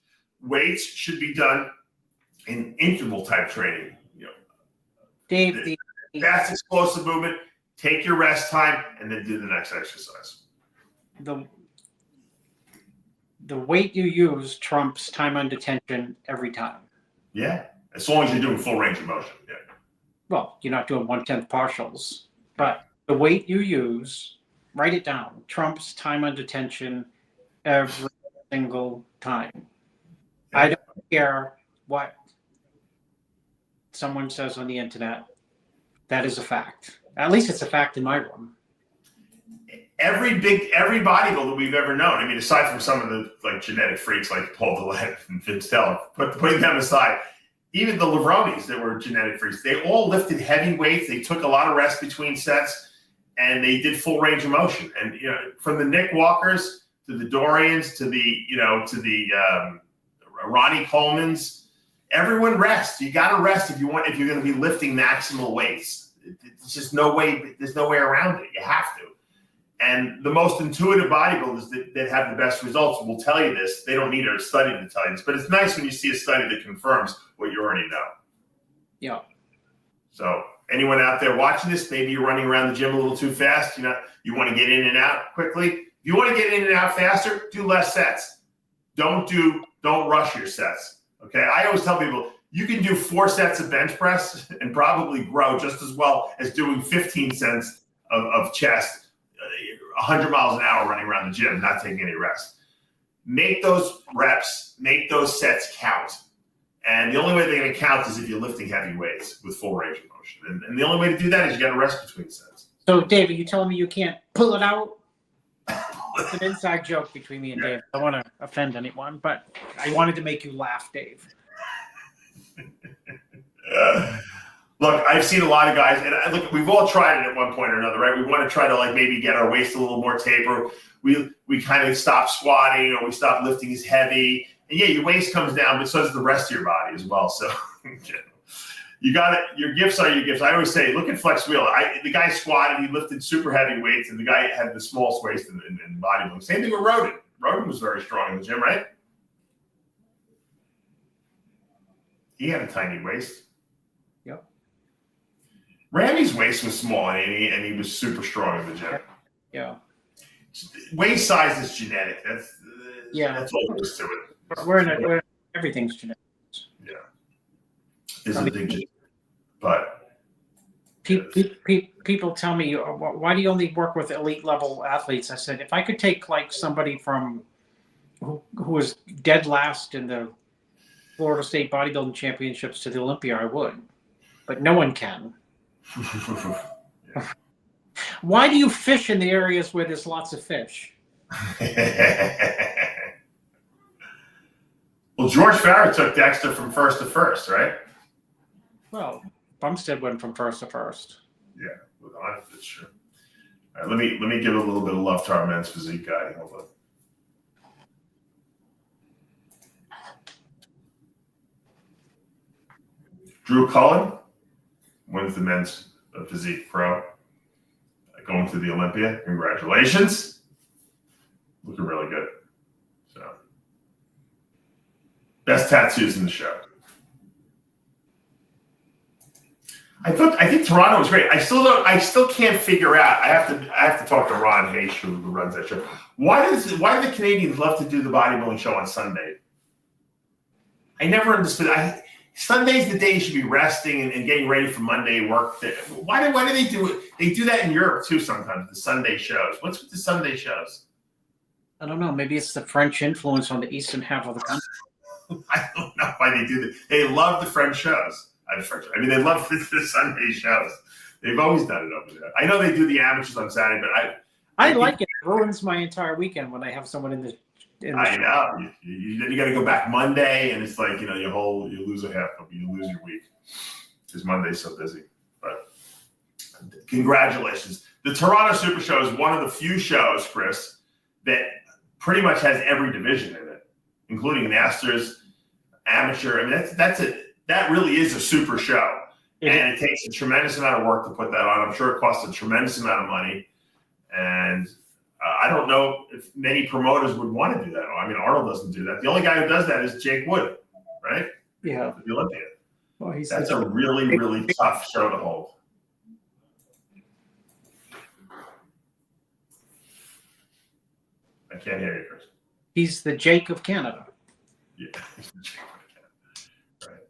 Weights should be done in interval type training. Dave, fast explosive movement. Take your rest time and then do the next exercise. The weight you use trumps time under tension every time. Yeah, as long as you're doing full range of motion. Yeah. Well, you're not doing 1/10 partials, but the weight you use, write it down, trumps time under tension every single time. Yeah. I don't care what someone says on the internet. That is a fact. At least it's a fact in my room. Every bodybuilder we've ever known, I mean, aside from some of the genetic freaks like Paul Dillette and Vince Teller, putting them aside, even the Lavronis that were genetic freaks, they all lifted heavy weights. They took a lot of rest between sets, and they did full range of motion. And from the Nick Walkers to the Dorians to the Ronnie Colemans, everyone rests. You got to rest if you're going to be lifting maximal weights. It's just no way. There's no way around it. You have to. And the most intuitive bodybuilders that have the best results will tell you this. They don't need a study to tell you this, but it's nice when you see a study that confirms what you already know. Yeah. So anyone out there watching this, maybe you're running around the gym a little too fast. You want to get in and out quickly. If you want to get in and out faster, do less sets. Don't rush your sets. Okay. I always tell people, you can do 4 sets of bench press and probably grow just as well as doing 15 sets of chest, 100 miles an hour running around the gym, not taking any rest. Make those reps, make those sets count. And the only way they're going to count is if you're lifting heavy weights with full range of motion. And the only way to do that is you got to rest between sets. So, Dave, are you telling me you can't pull it out? It's an inside joke between me and Dave. I don't want to offend anyone, but I wanted to make you laugh, Dave. Look, I've seen a lot of guys, and look, we've all tried it at one point or another, right? We want to try to maybe get our waist a little more taper. We kind of stop squatting, or we stop lifting as heavy. And yeah, your waist comes down, but so does the rest of your body as well. So you got it. Your gifts are your gifts. I always say, look at Flex Wheel. The guy squatted, he lifted super heavy weights, and the guy had the smallest waist in bodybuilding. Same thing with Roden. Roden was very strong in the gym, right? He had a tiny waist. Yep. Rami's waist was small, and he was super strong in the gym. Yeah. Waist size is genetic. Yeah. That's all there is to it. We're everything's genetic. Yeah. Is a big, but people tell me, why do you only work with elite level athletes? I said, if I could take like somebody from who was dead last in the Florida State Bodybuilding Championships to the Olympia, I would, but no one can. Yeah. Why do you fish in the areas where there's lots of fish? Well, George Farah took Dexter from first to first, right? Well, Bumstead went from first to first. Yeah, that's true. All right, let me give a little bit of love to our men's physique guy. Hold on. Drew Cullen wins the men's physique pro, going to the Olympia. Congratulations. Looking really good. So, best tattoos in the show. I think Toronto was great. I still can't figure out. I have to talk to Ron Hayes, who runs that show. Why do the Canadians love to do the bodybuilding show on Sunday? I never understood. Sunday's the day you should be resting and getting ready for Monday work. Why do they do it? They do that in Europe too sometimes, the Sunday shows. What's with the Sunday shows? I don't know. Maybe it's the French influence on the eastern half of the country. I don't know why they do that. They love the French shows. I mean, they love the Sunday shows. They've always done it over there. I know they do the amateurs on Saturday, but I like it. It ruins my entire weekend when I have someone in the I know. Then you got to go back Monday, and it's like, you lose a half of you lose your week because Monday's so busy. But congratulations. The Toronto Super Show is one of the few shows, Chris, that pretty much has every division in it, including masters, amateur. I mean, that really is a super show. And it takes a tremendous amount of work to put that on. I'm sure it costs a tremendous amount of money. And I don't know if many promoters would want to do that. I mean, Arnold doesn't do that. The only guy who does that is Jake Wood, right? Yeah. The Olympia. Well, that's a really, really tough show to hold. I can't hear you, Chris. He's the Jake of Canada. Yeah, he's the Jake of Canada. Right.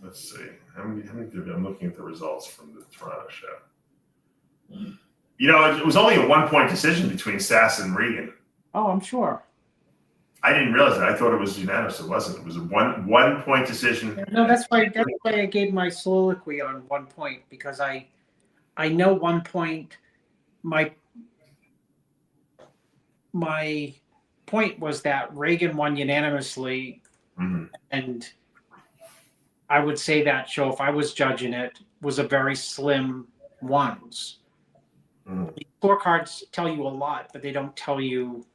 Let's see. How many I'm looking at the results from the Toronto show. It was only a 1-point decision between Sasan and Regan. Oh, I'm sure. I didn't realize that. I thought it was unanimous. It wasn't. It was a 1-point decision. No, that's why I gave my soliloquy on 1 point, because I know 1 point. My point was that Reagan won unanimously, and I would say that show, if I was judging it, was a very slim ones. The scorecards tell you a lot, but they don't tell you.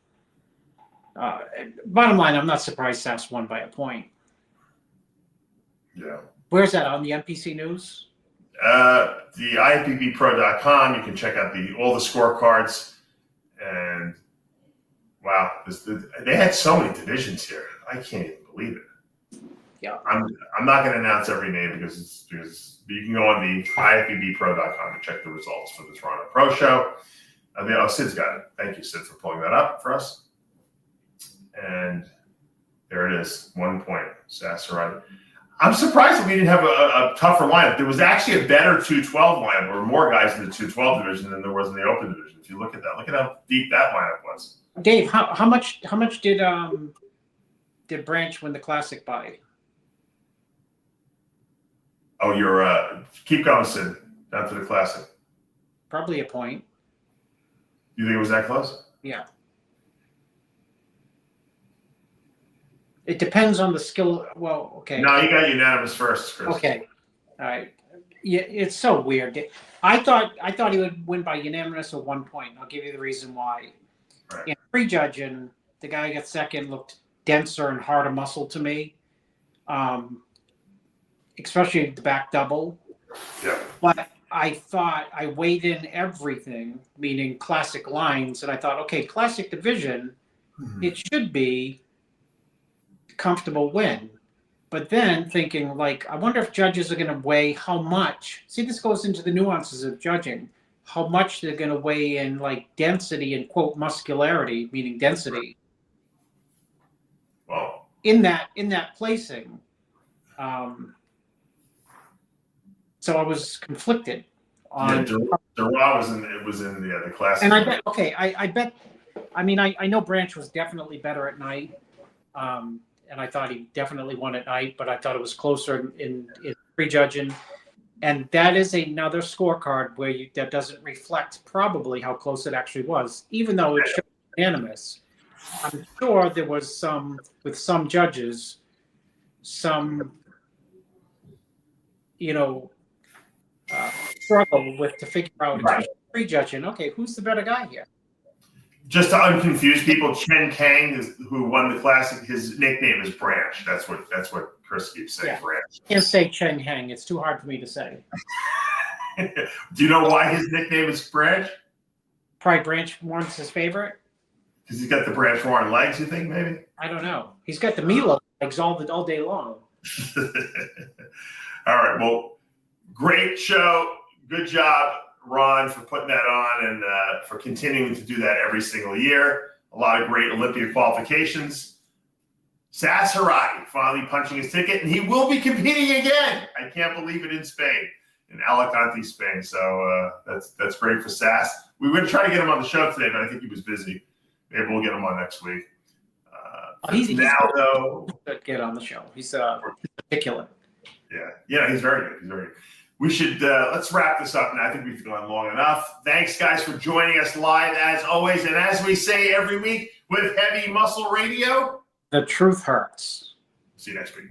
Bottom line, I'm not surprised Sass won by a point. Yeah. Where's that, on the NPC News? The IFBBpro.com. You can check out all the scorecards, and wow, they had so many divisions here. I can't even believe it. Yeah. I'm not going to announce every name because you can go on the IFBBpro.com and check the results for the Toronto Pro Show. Sid's got it. Thank you, Sid, for pulling that up for us. And there it is, 1 point. Sasan Heirati. I'm surprised that we didn't have a tougher lineup. There was actually a better 212 lineup. There were more guys in the 212 division than there was in the open division. If you look at that, look at how deep that lineup was. Dave, how much did Branch win the Classic by? Oh, you're keep going, Sid. Down to the Classic. Probably a point. You think it was that close? Yeah. It depends on the skill. Well, okay. No, you got unanimous first, Chris. Okay. All right. Yeah, it's so weird. I thought he would win by unanimous or 1 point. I'll give you the reason why. Right. In prejudging, the guy who got second looked denser and harder muscle to me, especially the back double. Yeah. But I thought I weighed in everything, meaning classic lines, and I thought, okay, classic division, it should be comfortable win. But then thinking, like, I wonder if judges are going to weigh how much. See, this goes into the nuances of judging. How much they're going to weigh in, like, density and, quote, muscularity, meaning density, in that placing. So I was conflicted on. Duran was in the class. And I bet. Okay, I bet. I mean, I know Branch was definitely better at night, and I thought he definitely won at night. But I thought it was closer in prejudging, and that is another scorecard where that doesn't reflect probably how close it actually was, even though it showed unanimous. I'm sure there was with some judges, some, struggle to figure out prejudging. Okay, who's the better guy here? Just to unconfuse people, Chen Kang, who won the classic, his nickname is Branch. That's what Chris keeps saying. Yeah. Branch. I can't say Chen Kang. It's too hard for me to say. Do you know why his nickname is Branch? Probably Branch Warren's his favorite. Because he's got the Branch Warren legs, you think, maybe? I don't know. He's got the Milo legs all day long. All right. Well, great show. Good job, Ron, for putting that on and for continuing to do that every single year. A lot of great Olympia qualifications. Sasan Heirati finally punching his ticket, and he will be competing again. I can't believe it, in Spain, in Alicante, Spain. So that's great for Sass. We would try to get him on the show today, but I think he was busy. Maybe we'll get him on next week. He's though, get on the show. He's articulate. Yeah, he's very good. He's very good. We should let's wrap this up now. I think we've gone long enough. Thanks, guys, for joining us live as always, and as we say every week with Heavy Muscle Radio, the truth hurts. See you next week.